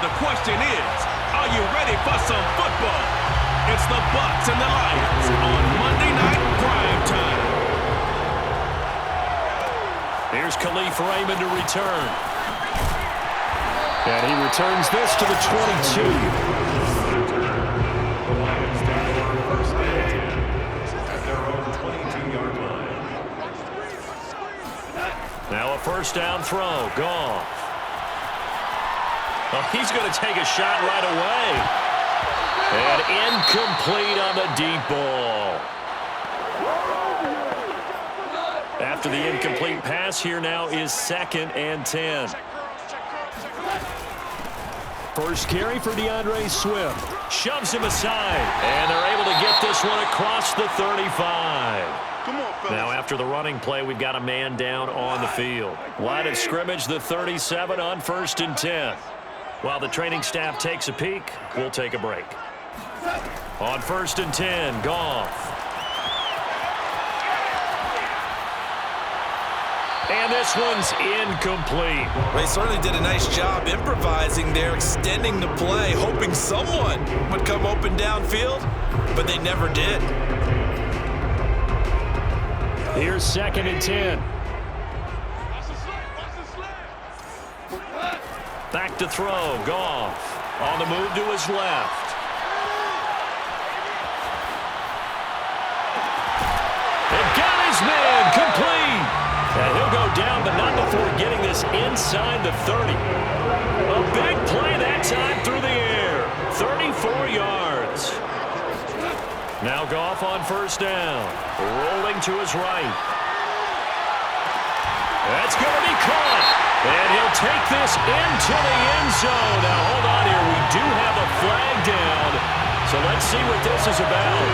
the question is, are you ready for some football? It's the Bucs and the Lions on Monday Night Prime Time. Here's Khalif Raymond to return. And he returns this to the 22. The Lions take the long first and 10 at their own 22-yard line. Now a first down throw. Goff. Oh, he's going to take a shot right away. And incomplete on the deep ball. After the incomplete pass, here now is 2nd and 10. First carry for DeAndre Swift. Shoves him aside. And they're able to get this one across the 35. Now after the running play, we've got a man down on the field. Line of scrimmage, the 37 on 1st and 10. While the training staff takes a peek, we'll take a break. On 1st and 10, Goff. And this one's incomplete. They certainly did a nice job improvising there, extending the play, hoping someone would come open downfield, but they never did. Here's 2nd and 10. Back to throw, Goff. On the move to his left. And got his man, complete. And he'll go down, but not before getting this inside the 30. A big play that time through the air. 34 yards. Now Goff on first down. Rolling to his right. That's going to be caught. And he'll take this into the end zone. Now hold on here. We do have a flag down. So let's see what this is about.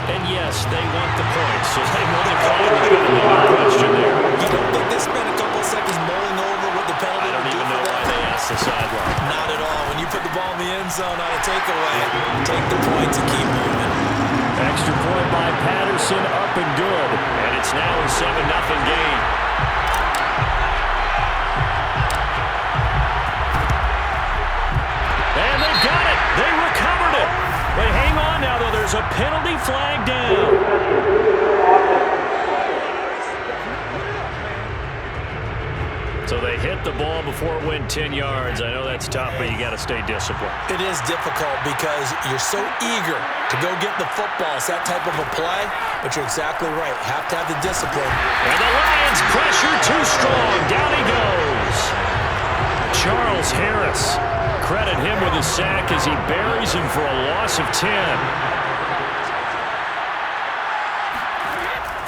And yes, they want the points, so they want to call it. No question there. You don't think they spent a couple seconds mulling over what the penalty I don't even know why they asked the sideline. Not at all. When you put the ball in the end zone on a takeaway, take the points and keep moving. Extra point by Patterson, up and good. And it's now a 7-0 game. And they got it. They recovered it. But hang on now, though. There's a penalty flag down. So they hit the ball before it went 10 yards. I know that's tough, but you got to stay disciplined. It is difficult because you're so eager to go get the football. It's that type of a play, but you're exactly right. You have to have the discipline. And the Lions pressure too strong. Down he goes. Charles Harris. Credit him with a sack as he buries him for a loss of 10.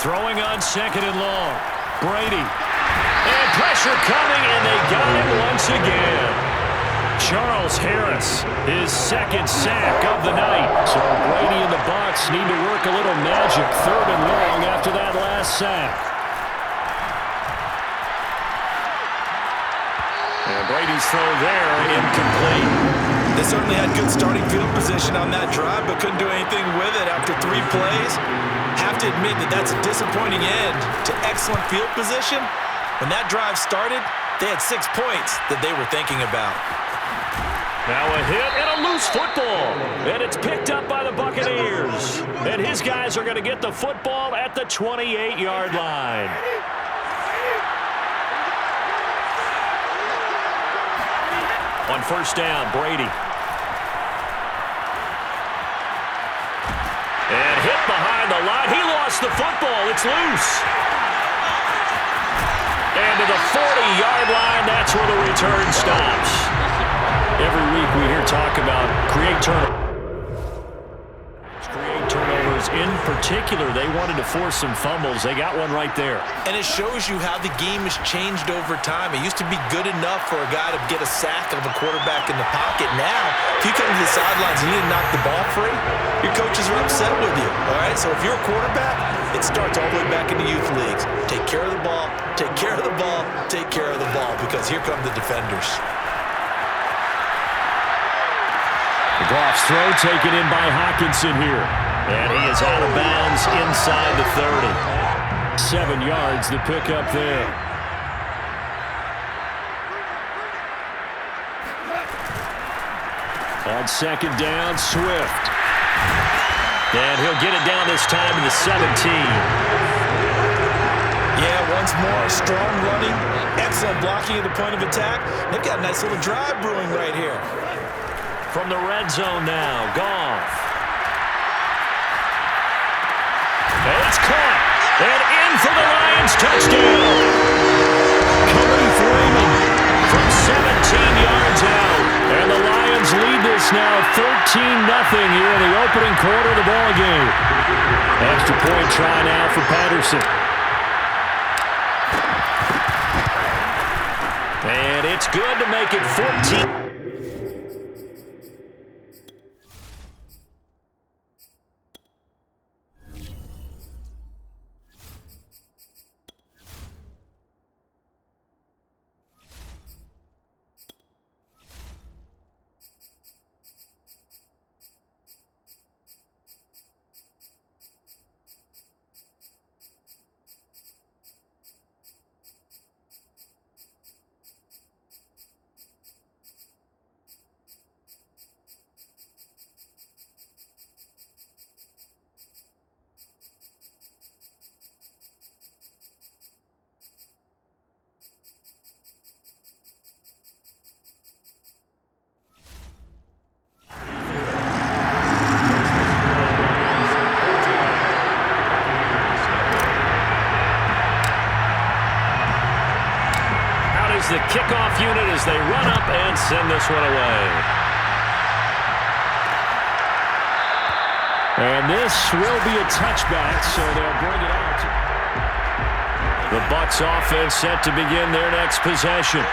Throwing on 2nd and long. Brady. And pressure coming, and they got him once again. Charles Harris, his 2nd sack of the night. So Brady and the Bucs need to work a little magic. 3rd and long after that last sack. And Brady's throw there, incomplete. They certainly had good starting field position on that drive, but couldn't do anything with it after 3 plays. Have to admit that that's a disappointing end to excellent field position. When that drive started, they had 6 points that they were thinking about. Now a hit and a loose football. And it's picked up by the Buccaneers. And his guys are going to get the football at the 28-yard line. On first down, Brady. And hit behind the line. He lost the football. It's loose. And to the 40-yard line, that's where the return stops. Every week we hear talk about create turnovers. In particular, they wanted to force some fumbles. They got one right there. And it shows you how the game has changed over time. It used to be good enough for a guy to get a sack of a quarterback in the pocket. Now, if you come to the sidelines and you need to knock the ball free, your coaches are upset with you. All right? So if you're a quarterback, it starts all the way back in the youth leagues. Take care of the ball, take care of the ball, take care of the ball, because here come the defenders. The Goff's throw taken in by Hockenson here. And he is out of bounds inside the 30. 7 yards to pick up there. On second down, Swift. And he'll get it down this time to the 17. Yeah, once more, strong running, excellent blocking at the point of attack. They've got a nice little drive brewing right here. From the red zone now, Goff. And it's caught. And in for the Lions, touchdown. Khalif Raymond from 17 yards out. And the Lions lead this now 13-0 here in the opening quarter of the ball game. Extra point try now for Patterson. And it's good to make it 14. The kickoff unit as they run up and send this one away. And this will be a touchback, so they'll bring it out. The Bucs offense set to begin their next possession.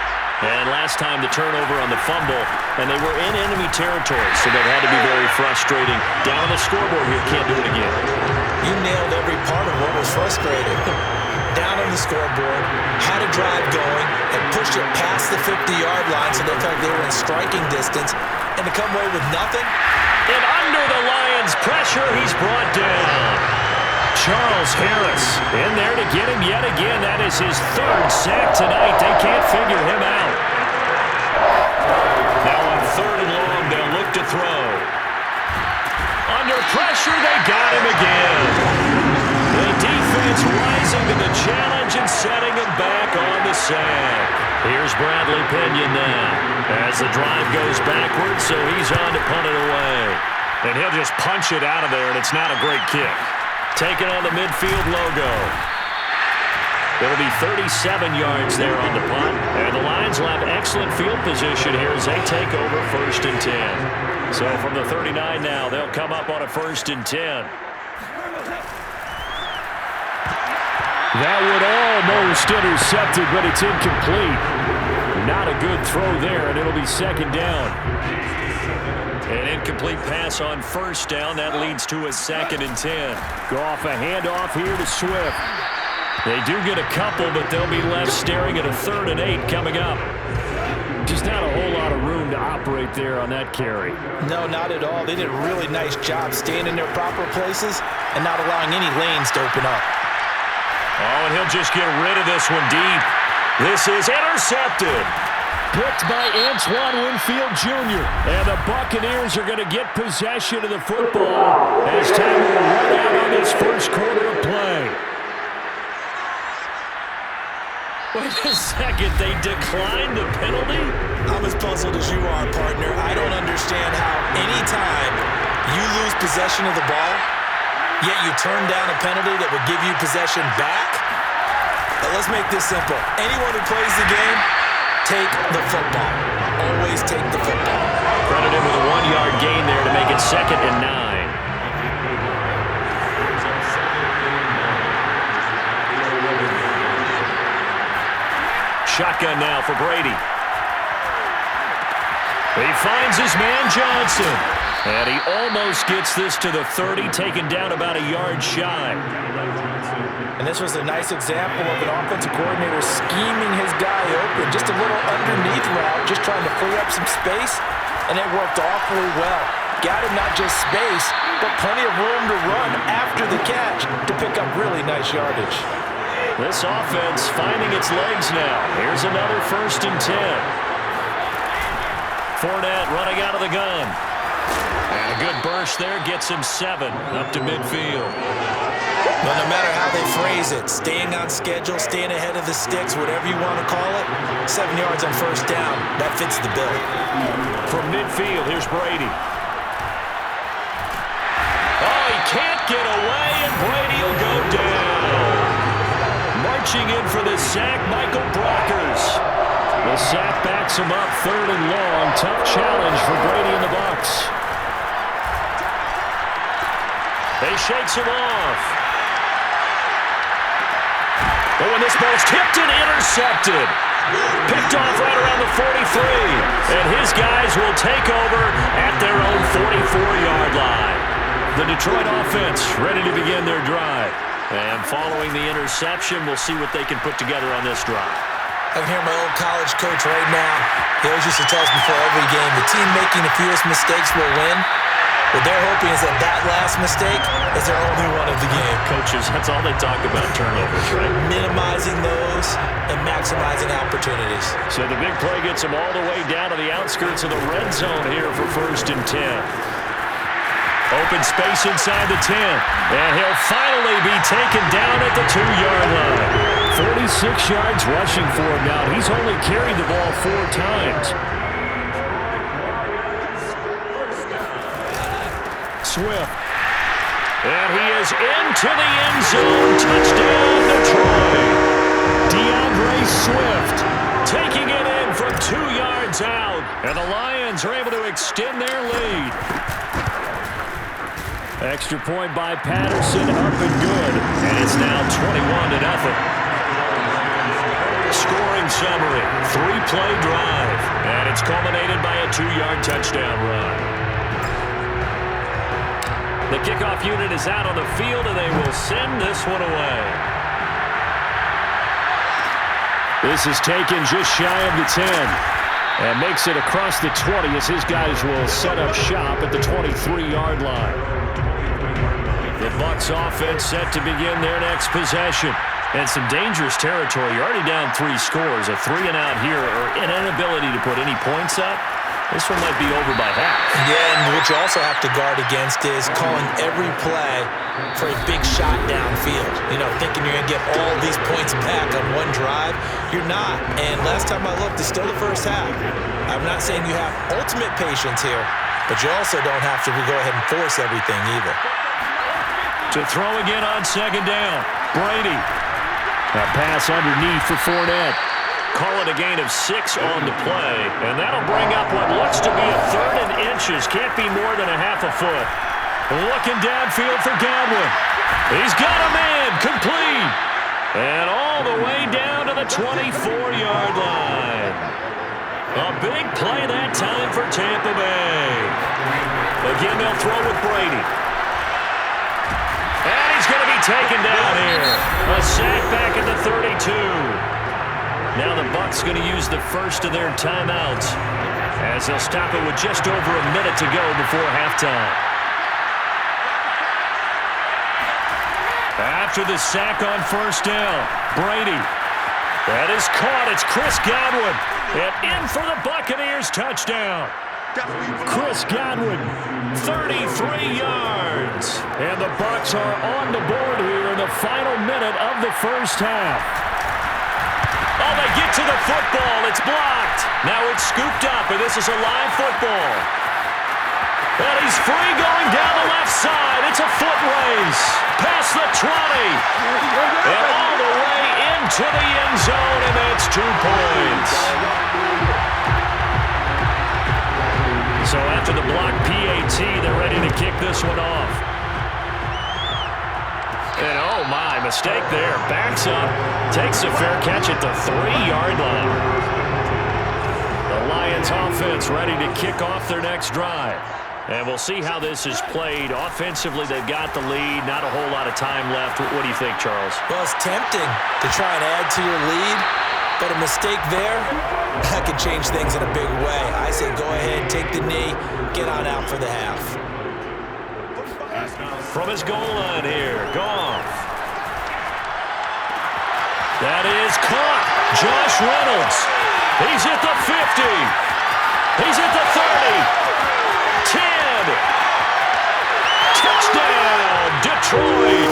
And last time the turnover on the fumble, and they were in enemy territory, so that had to be very frustrating. Down on the scoreboard here, can't do it again. You nailed every part of what was frustrating. Down on the scoreboard, had a drive going, and pushed it past the 50-yard line so they felt they were in striking distance, and to come away with nothing. And under the Lions' pressure, he's brought down. Charles Harris in there to get him yet again. That is his 3rd sack tonight. They can't figure him out. Now on 3rd and long, they'll look to throw. Under pressure, they got him again. The defense rising to the challenge and setting him back on the sack. Here's Bradley Pinion now as the drive goes backwards, so he's on to punt it away. And he'll just punch it out of there, and it's not a great kick. Taking on the midfield logo. It'll be 37 yards there on the punt. And the Lions will have excellent field position here as they take over 1st and 10. So from the 39 now, they'll come up on a 1st and 10. That would almost intercepted, but it's incomplete. Not a good throw there, and it'll be 2nd down. An incomplete pass on 1st down. That leads to a 2nd and 10. Goff a handoff here to Swift. They do get a couple, but they'll be left staring at a 3rd and 8 coming up. Just not a whole lot of room to operate there on that carry. No, not at all. They did a really nice job staying in their proper places and not allowing any lanes to open up. Oh, and he'll just get rid of this one deep. This is intercepted. Picked by Antoine Winfield Jr. And the Buccaneers are going to get possession of the football as time will run out on this 1st quarter of play. Wait a second, they declined the penalty? I'm as puzzled as you are, partner. I don't understand how any time you lose possession of the ball, yet you turn down a penalty that would give you possession back. But let's make this simple. Anyone who plays the game, take the football. Always take the football. Credit him with a 1-yard gain there to make it 2nd and 9. Shotgun now for Brady. He finds his man Johnson. And he almost gets this to the 30, taken down about a yard shy. And this was a nice example of an offensive coordinator scheming his guy open. Just a little underneath route, just trying to free up some space, and it worked awfully well. Got him not just space, but plenty of room to the catch to pick up really nice yardage. This offense finding its legs now. Here's another 1st and 10. Fournette running out of the gun. And a good burst there gets him 7 up to midfield. Well, no matter how they phrase it, staying on schedule, staying ahead of the sticks, whatever you want to call it, 7 yards on 1st down, that fits the bill. From midfield, here's Brady. Oh, he can't get away, and Brady will go down. Marching in for the sack, Michael Brockers. The sack backs him up 3rd and long. Tough challenge for Brady and the Bucs. They shakes him off. Oh, and this ball's tipped and intercepted. Picked off right around the 43. And his guys will take over at their own 44-yard line. The Detroit offense ready to begin their drive. And following the interception, we'll see what they can put together on this drive. I can hear my old college coach right now. He always used to tell us before every game, the team making the fewest mistakes will win. What they're hoping is that last mistake is their only one of the game. Coaches, that's all they talk about, turnovers, right? Minimizing those and maximizing opportunities. So the big play gets him all the way down to the outskirts of the red zone here for 1st and 10. Open space inside the 10. And he'll finally be taken down at the 2-yard line. 46 yards rushing for him now. He's only carried the ball 4 times. Swift. And he is into the end zone. Touchdown, Detroit. DeAndre Swift taking it in from 2 yards out. And the Lions are able to extend their lead. Extra point by Patterson, up and good. And it's now 21-0. Scoring summary, 3-play drive. And it's culminated by a 2-yard touchdown run. The kickoff unit is out on the field, and they will send this one away. This is taken just shy of the 10. And makes it across the 20 as his guys will set up shop at the 23-yard line. The Bucs offense set to begin their next possession. And some dangerous territory. You're already down 3 scores. A 3-and-out here, or an inability to put any points up. This one might be over by half. Yeah, and what you also have to guard against is calling every play for a big shot downfield. You know, thinking you're going to get all these points back on one drive. You're not. And last time I looked, it's still the first half. I'm not saying you have ultimate patience here, but you also don't have to go ahead and force everything either. To throw again on 2nd down. Brady. A pass underneath for Fournette. Call it a gain of 6 on the play, and that'll bring up what looks to be a 3rd and inches. Can't be more than a half a foot. Looking downfield for Godwin. He's got a man, complete. And all the way down to the 24-yard line. A big play that time for Tampa Bay. Again, they'll throw with Brady. And he's going to be taken down here. A sack back at the 32. Now the Bucs going to use the first of their timeouts as they'll stop it with just over a minute to go before halftime. After the sack on 1st down, Brady. That is caught. It's Chris Godwin. And in for the Buccaneers touchdown. Chris Godwin, 33 yards. And the Bucs are on the board here in the final minute of the first half. Oh, they get to the football. It's blocked. Now it's scooped up, and this is a live football. And he's free going down the left side. It's a foot race. Past the 20. And all the way into the end zone, and that's 2 points. So after the block PAT, they're ready to kick this one off. And oh my, mistake there. Backs up, takes a fair catch at the 3-yard line. The Lions offense ready to kick off their next drive. And we'll see how this is played. Offensively, they've got the lead. Not a whole lot of time left. What do you think, Charles? Well, it's tempting to try and add to your lead, but a mistake there, that could change things in a big way. I say go ahead, take the knee, get on out for the half. from his goal line here. Goff. That is caught. Josh Reynolds. He's at the 50. He's at the 30. 10. Touchdown, Detroit.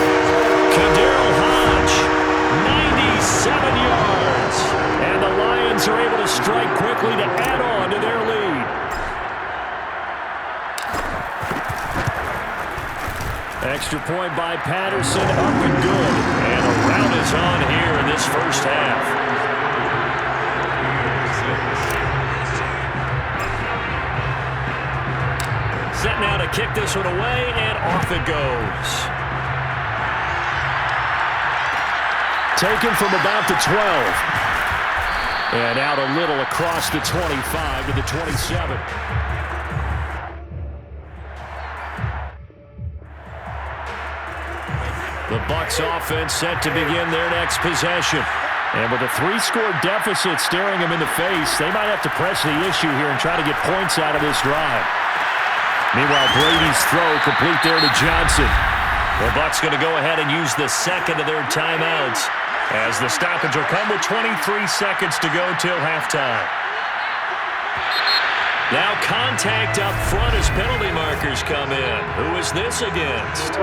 Kaderl Hodge, 97 yards. And the Lions are able to strike quickly to add on to their lead. Extra point by Patterson, up and good. And a rout is on here in this first half. Set now to kick this one away, and off it goes. Taken from about the 12. And out a little across the 25 to the 27. The Bucs offense set to begin their next possession. And with a 3-score deficit staring them in the face, they might have to press the issue here and try to get points out of this drive. Meanwhile, Brady's throw complete there to Johnson. The Bucs going to go ahead and use the second of their timeouts as the stoppage will come with 23 seconds to go till halftime. Now contact up front as penalty markers come in. Who is this against?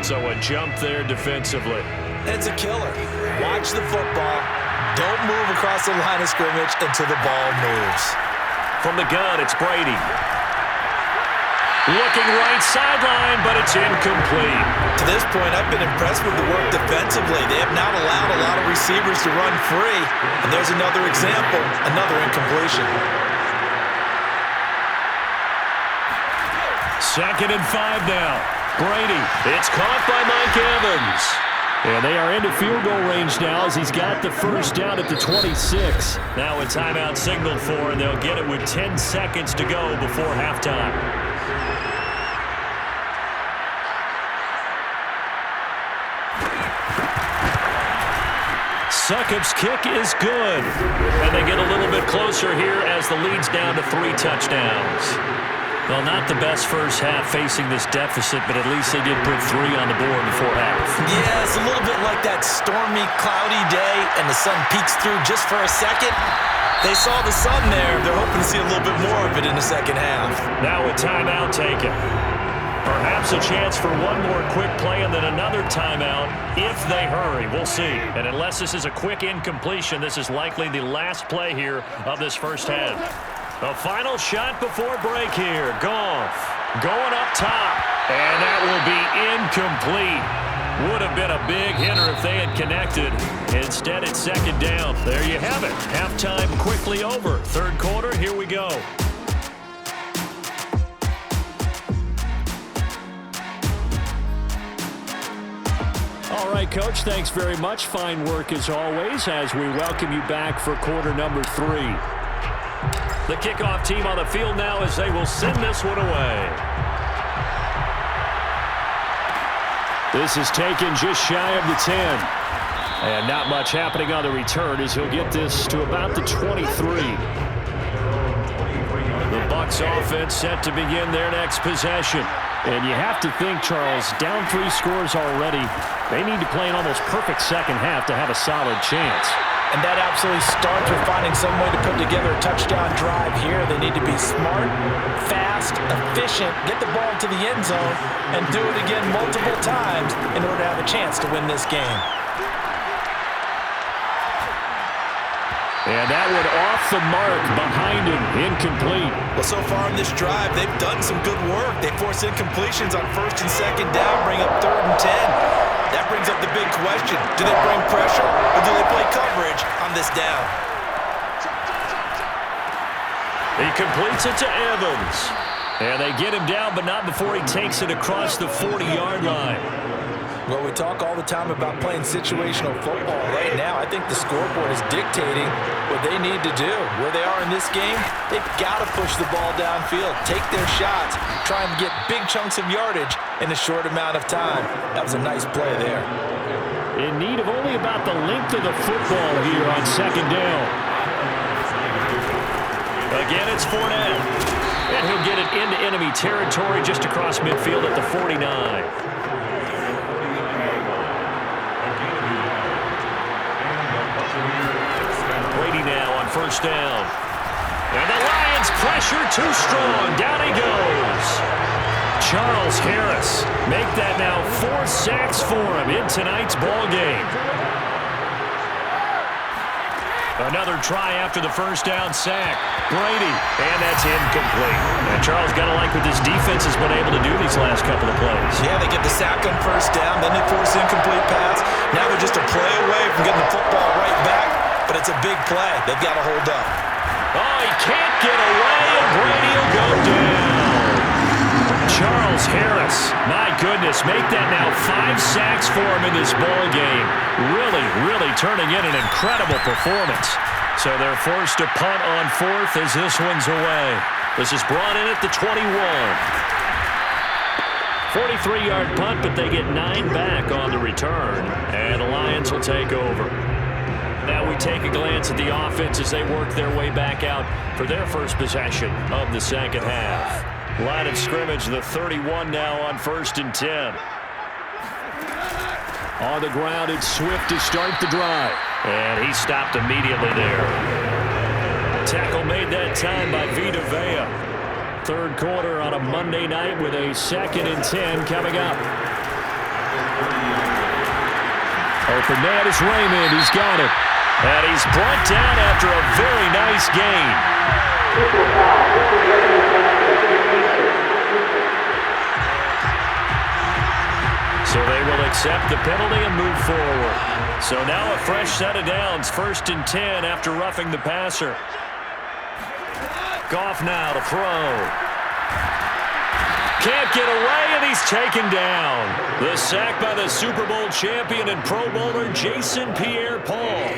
So a jump there defensively. It's a killer. Watch the football. Don't move across the line of scrimmage until the ball moves. From the gun, it's Brady. Looking right sideline, but it's incomplete. To this point, I've been impressed with the work defensively. They have not allowed a lot of receivers to run free. And there's another example, another incompletion. 2nd and 5 now. Brady, it's caught by Mike Evans. And they are into field goal range now as he's got the first down at the 26. Now a timeout signaled for, and they'll get it with 10 seconds to go before halftime. Succop's kick is good. And they get a little bit closer here as the lead's down to 3 touchdowns. Well, not the best first half facing this deficit, but at least they did put 3 on the board before half. Yeah, it's a little bit like that stormy, cloudy day, and the sun peeks through just for a second. They saw the sun there. They're hoping to see a little bit more of it in the second half. Now a timeout taken. Perhaps a chance for one more quick play and then another timeout if they hurry. We'll see. And unless this is a quick incompletion, this is likely the last play here of this first half. A final shot before break here. Goff going up top. And that will be incomplete. Would have been a big hitter if they had connected. Instead, it's 2nd down. There you have it. Halftime quickly over. 3rd quarter, here we go. All right, Coach, thanks very much. Fine work as always as we welcome you back for quarter number 3. The kickoff team on the field now as they will send this one away. This is taken just shy of the 10. And not much happening on the return as he'll get this to about the 23. The Bucs offense set to begin their next possession. And you have to think, Charles, down 3 scores already. They need to play an almost perfect second half to have a solid chance. And that absolutely starts with finding some way to put together a touchdown drive here. They need to be smart, fast, efficient, get the ball to the end zone, and do it again multiple times in order to have a chance to win this game. And that one off the mark behind him, incomplete. Well, so far in this drive, they've done some good work. They force incompletions on 1st and 2nd down, bring up 3rd and 10. That brings up the big question. Do they bring pressure or do they play coverage on this down? He completes it to Evans. And they get him down, but not before he takes it across the 40-yard line. Well, we talk all the time about playing situational football. Right now, I think the scoreboard is dictating what they need to do. Where they are in this game, they've got to push the ball downfield, take their shots, try and get big chunks of yardage in a short amount of time. That was a nice play there. In need of only about the length of the football here on 2nd down. Again, it's Fournette. And he'll get it into enemy territory just across midfield at the 49. Brady now on first down. And the Lions pressure too strong. Down he goes. Charles Harris make that now 4 sacks for him in tonight's ball game. Another try after the first down sack. Brady, and that's incomplete. And Charles got to like what this defense has been able to do these last couple of plays. Yeah, they get the sack on first down, then they force incomplete pass. Now they're just a play away from getting the football right back, but it's a big play. They've got to hold up. Oh, he can't get away, and Brady will go down. Charles Harris, my goodness, make that now 5 sacks for him in this ball game. Really turning in an incredible performance. So they're forced to punt on 4th as this one's away. This is brought in at the 21. 43-yard punt, but they get 9 back on the return, and the Lions will take over. Now we take a glance at the offense as they work their way back out for their first possession of the second half. Line of scrimmage, the 31 now on 1st and 10. On the ground, it's Swift to start the drive. And he stopped immediately there. Tackle made that time by Vita Vea. Third quarter on a Monday night with a 2nd and 10 coming up. Open man is Raymond. He's got it. And he's brought down after a very nice gain. So they will accept the penalty and move forward. So now a fresh set of downs, 1st and 10 after roughing the passer. Goff now to throw. Can't get away, and he's taken down. The sack by the Super Bowl champion and Pro Bowler Jason Pierre-Paul.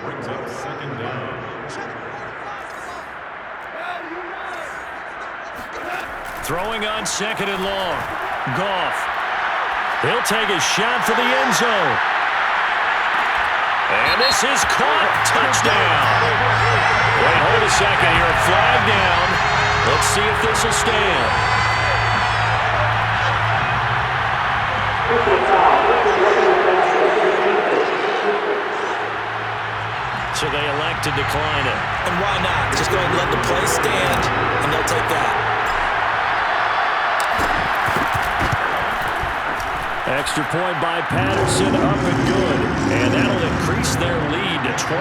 Brings up 2nd down. Throwing on 2nd and long. Goff. He'll take a shot for the end zone. And this is caught. Touchdown. Wait, hold a second here. Flag down. Let's see if this will stand. So they elect to decline it. And why not? Just go ahead and let the play stand, and they'll take that. Extra point by Patterson, up and good. And that'll increase their lead to 28.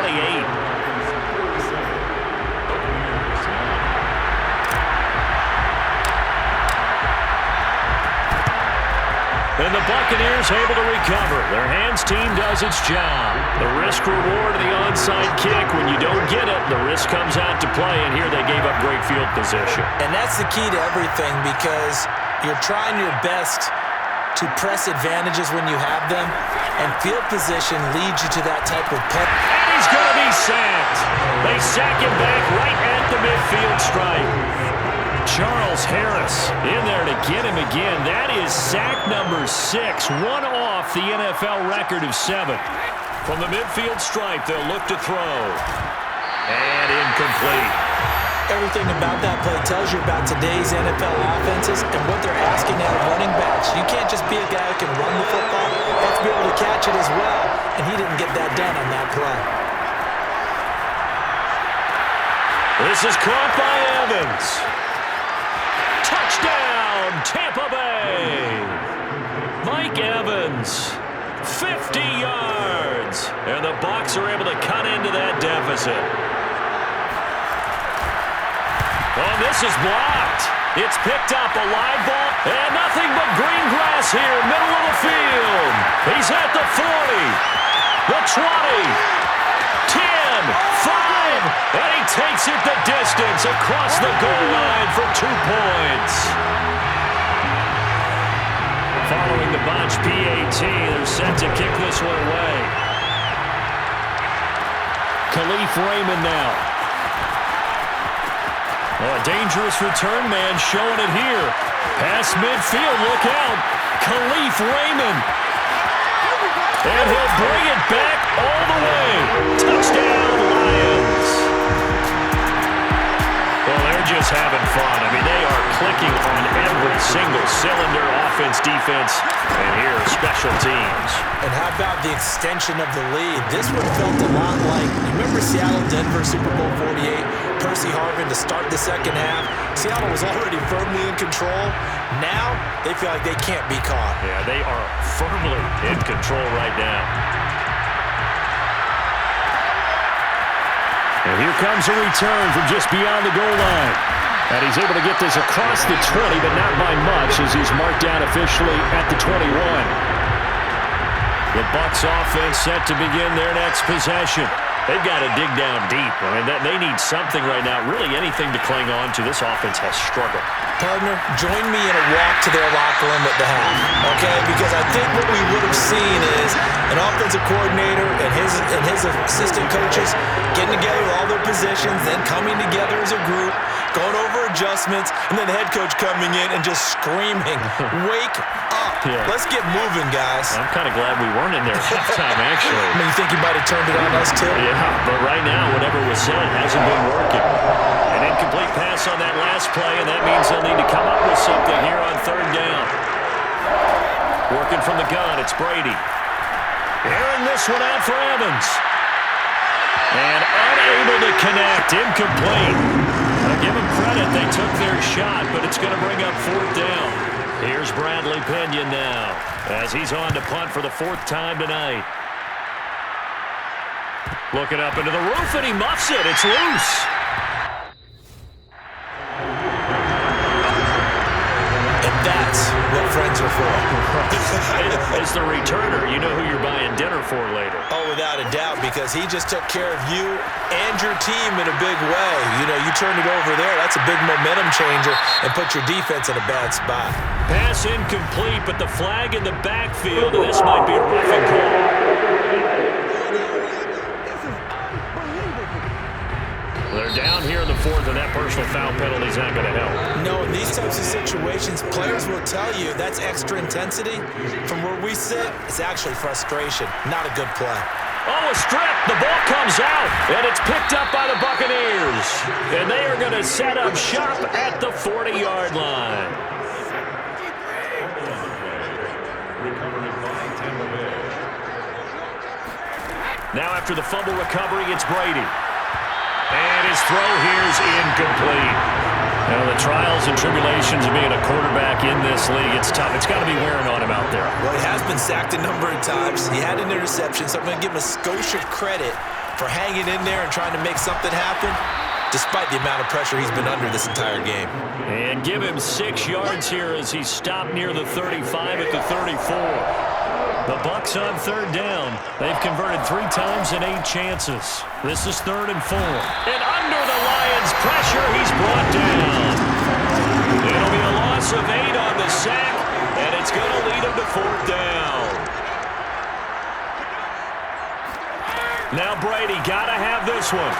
And the Buccaneers able to recover. Their hands team does its job. The risk reward of the onside kick. When you don't get it, the risk comes out to play, and here they gave up great field position. And that's the key to everything, because you're trying your best to press advantages when you have them, and field position leads you to that type of punt. And he's going to be sacked. They sack him back right at the midfield stripe. Charles Harris in there to get him again. That is sack number 6, one off the NFL record of 7. From the midfield stripe, they'll look to throw. And incomplete. Everything about that play tells you about today's NFL offenses and what they're asking out of running backs. You can't just be a guy who can run the football. You have to be able to catch it as well, and he didn't get that done on that play. This is caught by Evans. Touchdown, Tampa Bay. Mike Evans, 50 yards. And the Bucs are able to cut into that deficit. Oh, this is blocked. It's picked up, a live ball, and nothing but green grass here, middle of the field. He's at the 40, the 20, 10, 5, and he takes it the distance across the goal line for 2 points. Following the botch PAT, they're set to kick this one away. Khalif Raymond now. Oh, a dangerous return man showing it here. Past midfield, look out. Khalif Raymond. And he'll bring it back all the way. Touchdown, Lions. Well, they're They're just having fun. I mean, they are clicking on every single cylinder, offense, defense, and here, special teams. And how about the extension of the lead? This one felt a lot like, you remember Seattle-Denver Super Bowl 48? Percy Harvin to start the second half. Seattle was already firmly in control. Now, they feel like they can't be caught. Yeah, they are firmly in control right now. And here comes a return from just beyond the goal line. And he's able to get this across the 20, but not by much as he's marked down officially at the 21. The Bucs offense set to begin their next possession. They've got to dig down deep. I mean, they need something right now, really anything to cling on to. This offense has struggled. Partner, join me in a walk to their locker room at the half, okay? Because I think what we would have seen is an offensive coordinator and his assistant coaches getting together with all their positions, then coming together as a group, going over adjustments, and then the head coach coming in and just screaming, wake up. Yeah. Let's get moving, guys. I'm kind of glad we weren't in there at halftime, actually. I mean, you think he might have turned it on us, too? Yeah, but right now, whatever was said hasn't been working. An incomplete pass on that last play, and that means they'll need to come up with something here on third down. Working from the gun, it's Brady. Airing this one out for Evans. And unable to connect, incomplete. I'll give them credit, they took their shot, but it's going to bring up fourth down. Here's Bradley Pinion now, as he's on to punt for the fourth time tonight. Looking up into the roof, and he muffs it. It's loose. And that's what friends are for. As the returner, you know who you're buying dinner for later. Oh, without a doubt, because he just took care of you and your team in a big way. You know, you turned it over there. That's a big momentum changer and put your defense in a bad spot. Pass incomplete, but the flag in the backfield, and this might be a roughing call. They're down here in the fourth, and that personal foul penalty is not going to help. No, in these types of situations, players will tell you that's extra intensity. From where we sit, it's actually frustration, not a good play. Oh, a strip. The ball comes out, and it's picked up by the Buccaneers. And they are going to set up shop at the 40-yard line. Now after the fumble recovery, it's Brady. And his throw here is incomplete. Now, the trials and tribulations of being a quarterback in this league, it's tough. It's got to be wearing on him out there. Well, he has been sacked a number of times. He had an interception, so I'm going to give him a skosh of credit for hanging in there and trying to make something happen, despite the amount of pressure he's been under this entire game. And give him 6 yards here as he's stopped near the 35 at the 34. The Bucs on third down. They've converted 3 times in 8 chances. This is 3rd and 4. And under the Lions' pressure, he's brought down. It'll be a loss of 8 on the sack, and it's going to lead him to 4th down. Now Brady got to have this one.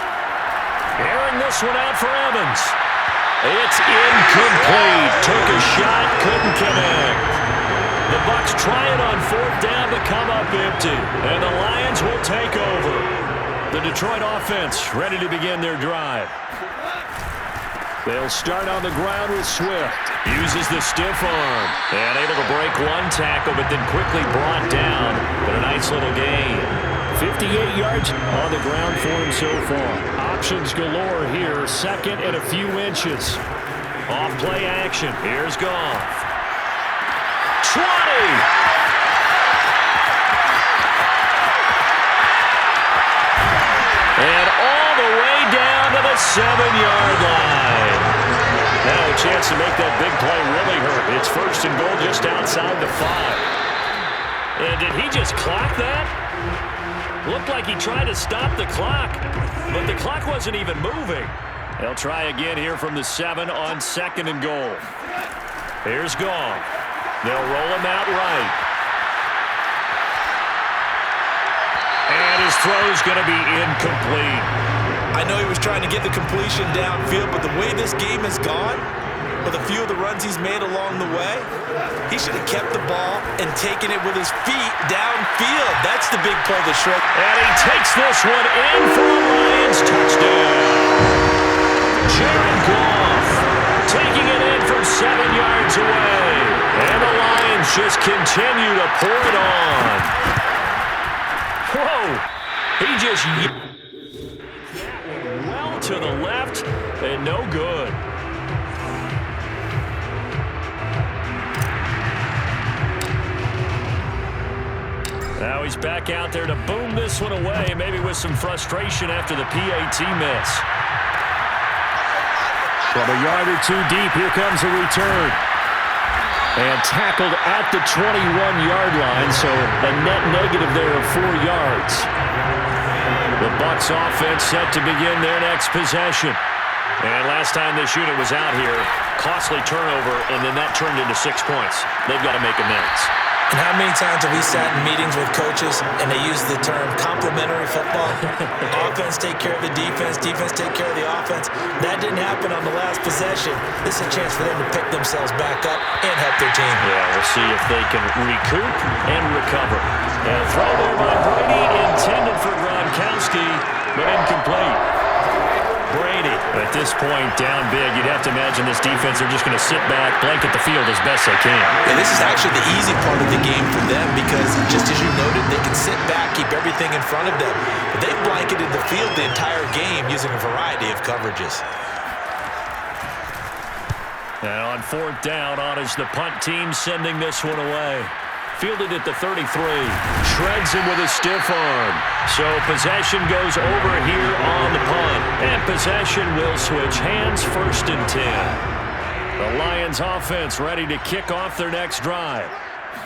Airing this one out for Evans. It's incomplete. Took a shot, couldn't connect. The Bucs try it on 4th down to come up empty, and the Lions will take over. The Detroit offense ready to begin their drive. They'll start on the ground with Swift. Uses the stiff arm, and able to break 1 tackle, but then quickly brought down. But a nice little gain. 58 yards on the ground for him so far. Options galore here, 2nd and a few inches. Off play action. Here's Goff. 20! And all the way down to the 7-yard line. Now a chance to make that big play really hurt. It's 1st and goal just outside the 5. And did he just clock that? Looked like he tried to stop the clock, but the clock wasn't even moving. They'll try again here from the 7 on 2nd and goal. Here's Goff. They'll roll him out right. And his throw's going to be incomplete. I know he was trying to get the completion downfield, but the way this game has gone, with a few of the runs he's made along the way, he should have kept the ball and taken it with his feet downfield. That's the big play that short. And he takes this one in for a Lions touchdown. Jared Goff taking it in from 7 yards away. And the Lions just continue to pour it on. Whoa. He just well to the left and no good. Now he's back out there to boom this one away, maybe with some frustration after the PAT miss. From a yard or two deep, here comes a return. And tackled at the 21-yard line, so a net negative there of 4 yards. The Bucs offense set to begin their next possession. And last time this unit was out here, costly turnover, and then that turned into 6 points. They've got to make amends. And how many times have we sat in meetings with coaches and they use the term complementary football? Offense take care of the defense, defense take care of the offense. That didn't happen on the last possession. This is a chance for them to pick themselves back up and help their team. Yeah, we'll see if they can recoup and recover. And a throw there by Brady, intended for Gronkowski, but incomplete. Brady, at this point, down big. You'd have to imagine this defense are just going to sit back, blanket the field as best they can. Yeah, this is actually the easy part of the game for them because, just as you noted, they can sit back, keep everything in front of them. But they've blanketed the field the entire game using a variety of coverages. And on 4th down, on is the punt team sending this one away. Fielded at the 33. Shreds him with a stiff arm. So possession goes over here on the punt. And possession will switch hands, 1st and 10. The Lions offense ready to kick off their next drive.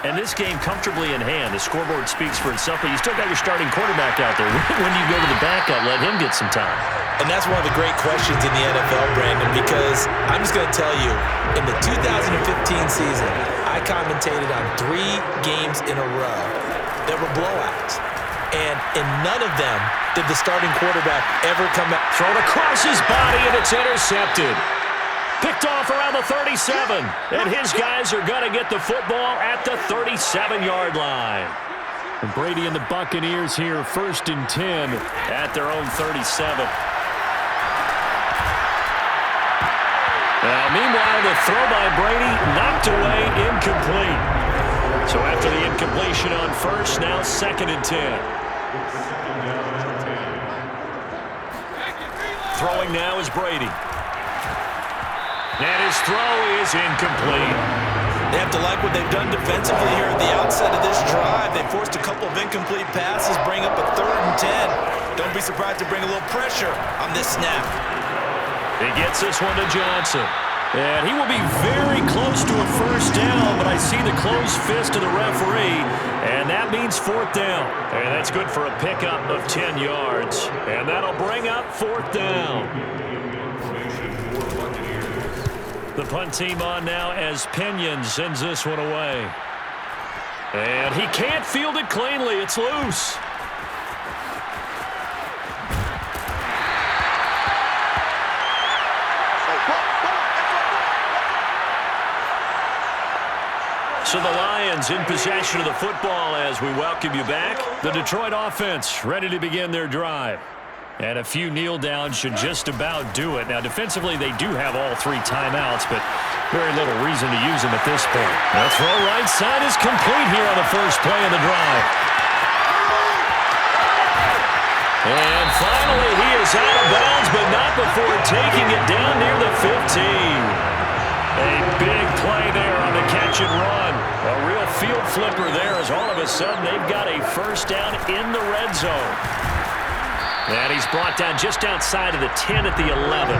And this game comfortably in hand. The scoreboard speaks for itself, but you still got your starting quarterback out there. When do you go to the backup? Let him get some time. And that's one of the great questions in the NFL, Brandon, because I'm just going to tell you, in the 2015 season, I commentated on 3 games in a row that were blowouts. And in none of them did the starting quarterback ever come out. Thrown across his body, and it's intercepted. Picked off around the 37. And his guys are going to get the football at the 37-yard line. And Brady and the Buccaneers here, 1st and 10 at their own 37. Meanwhile, the throw by Brady knocked away, incomplete. So after the incompletion on 1st, now 2nd and 10. Throwing now is Brady. And his throw is incomplete. They have to like what they've done defensively here at the outset of this drive. They forced a couple of incomplete passes, bring up a 3rd and 10. Don't be surprised to bring a little pressure on this snap. He gets this one to Johnson. And he will be very close to a 1st down, but I see the closed fist of the referee, and that means 4th down. And that's good for a pickup of 10 yards. And that'll bring up 4th down. The punt team on now as Pinion sends this one away. And he can't field it cleanly. It's loose. So the Lions in possession of the football as we welcome you back. The Detroit offense ready to begin their drive. And a few kneel downs should just about do it. Now defensively they do have all 3 timeouts, but very little reason to use them at this point. The throw right side is complete here on the first play of the drive. And finally he is out of bounds, but not before taking it down near the 15. A big play there on the catch and run. A real field flipper there as all of a sudden they've got a 1st down in the red zone. And he's brought down just outside of the 10 at the 11.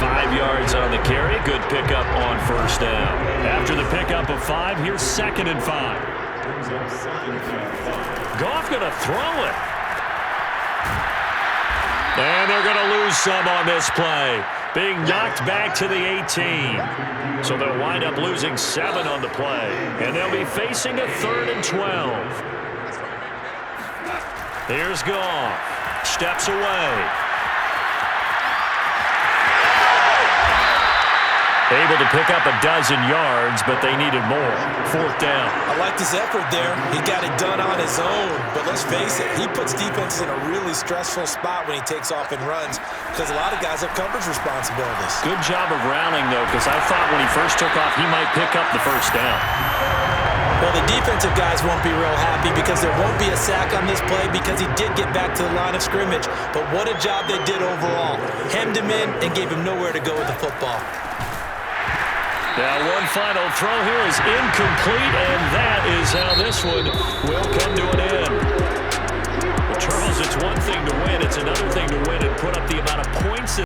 5 yards on the carry. Good pickup on 1st down. After the pickup of 5, here's 2nd and 5. Goff going to throw it. And they're going to lose some on this play. Being knocked back to the 18. So they'll wind up losing 7 on the play. And they'll be facing a 3rd and 12. Here's Goff. Steps away. Able to pick up a dozen yards, but they needed more. 4th down. I like his effort there. He got it done on his own. But let's face it, he puts defenses in a really stressful spot when he takes off and runs because a lot of guys have coverage responsibilities. Good job of rounding, though, because I thought when he first took off, he might pick up the 1st down. Well, the defensive guys won't be real happy because there won't be a sack on this play because he did get back to the line of scrimmage. But what a job they did overall. Hemmed him in and gave him nowhere to go with the football. Now one final throw here is incomplete, and that is how this one will come to an end. Well, Charles, it's one thing to win. It's another thing to win and put up the amount of points